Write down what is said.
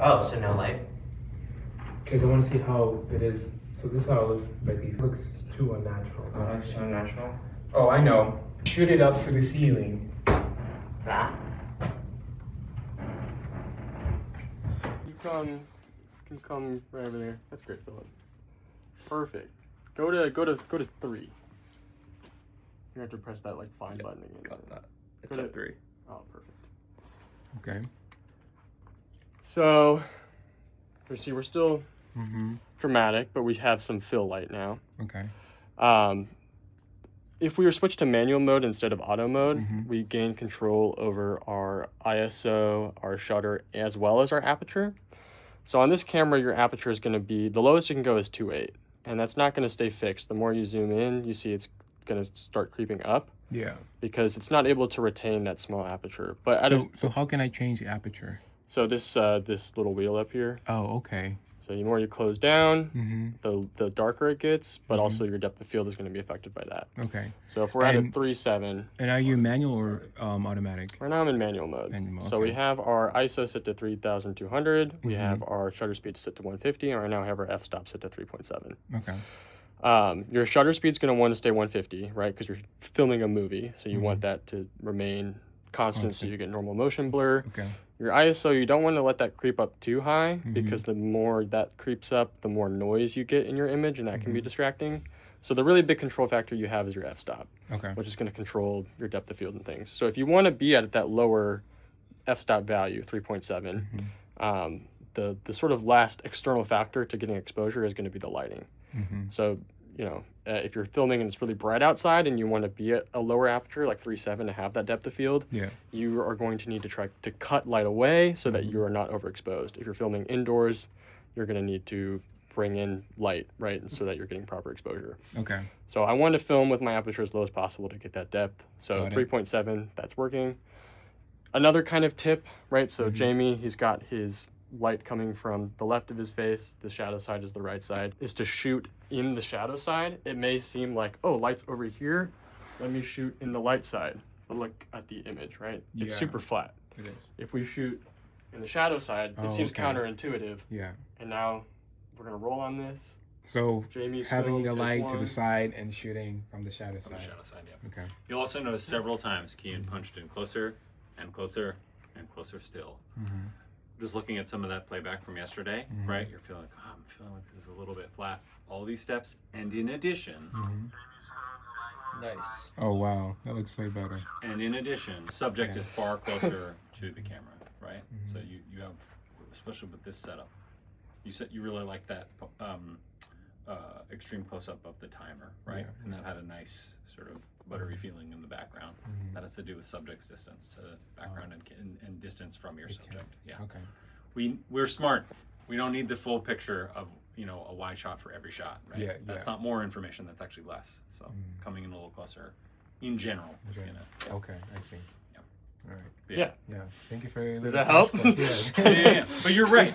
Oh, so no light? Because I want to see how it is. So this is how it looks, but it looks too unnatural. Oh, looks so natural. Oh, I know. Shoot it up to the ceiling. That? You come right over there. That's great, Philip. Perfect. Go to 3. You have to press that like find button again. Got that. It's at 3. Oh, perfect. Okay. So, you see, we're still Mm-hmm. dramatic, but we have some fill light now. Okay. If we were switched to manual mode instead of auto mode, Mhm. we gain control over our ISO, our shutter, as well as our aperture. So on this camera, your aperture is going to be, the lowest you can go is 2.8, and that's not going to stay fixed. The more you zoom in, you see it's going to start creeping up Yeah. because it's not able to retain that small aperture. But So how can I change the aperture? so this little wheel up here. Oh, okay. So the more you close down, Mm-hmm. the darker it gets, but Mhm. also your depth of field is going to be affected by that. Okay. So if we're at a And- 3.7, And are you manual or automatic? right now I'm in manual mode. Manual mode, So we okay. have our ISO set to 3200, we Mhm. have our shutter speed set to 150, and right now I have our f-stop set to 3.7. Okay. Your shutter speed's going to want to stay 150, right? Because you're filming a movie, so you Mhm. want that to remain constant so Constant. you get normal motion blur. Okay. Your ISO, you don't want to let that creep up too high Mhm. because the more that creeps up, the more noise you get in your image, and that can be Mhm. distracting. So the really big control factor you have is your f-stop, Okay. which is going to control your depth of field and things. So if you want to be at that lower f-stop value, 3.7, Mm-hmm. the sort of last external factor to getting exposure is going to be the lighting. Mm-hmm. So, if you're filming and it's really bright outside and you want to be at a lower aperture, like 3.7, to have that depth of field, Yeah. you are going to need to try to cut light away so that Mhm. you are not overexposed. If you're filming indoors, you're going to need to bring in light, right, and so that you're getting proper exposure. Okay. So I want to film with my aperture as low as possible to get that depth. So Got it. 3.7, that's working. Another kind of tip, right? So Mhm. Jamie, he's got his light coming from the left of his face, the shadow side is the right side, is to shoot in the shadow side. It may seem like, oh, light's over here, let me shoot in the light side. But look at the image, right? It's Yeah. super flat. It is. If we shoot in the shadow side, Oh, it seems okay. counterintuitive. Yeah. And now we're gonna roll on this. So Jamie's having film, the take light to one. the side and shooting from the shadow On the side. shadow side, yeah. Okay. You'll also notice several times Kean punched in closer and closer and closer still. Mm-hmm. Just looking at some of that playback from yesterday, Mhm. right? You're feeling like, oh, I'm feeling like this is a little bit flat. All these steps, and in addition, Nice. Oh wow, that looks way better. subject Yeah. is far closer to the camera, right? Mhm. So you have, especially with this setup, you really like that extreme close-up of the timer, right? Yeah. And that had a nice sort of buttery feeling in the background. Mhm. That has to do with subject's distance to the background and distance from your The subject. Yeah. Okay. We're smart. We don't need the full picture of a wide shot for every shot, right? Yeah, That's yeah. not more information. That's actually less. So Mm. coming in a little closer, in general, is Okay. gonna. Okay, I see. Yeah. All right. Yeah. Yeah. Thank you for. Does that help? Yeah. Yeah. But you're right.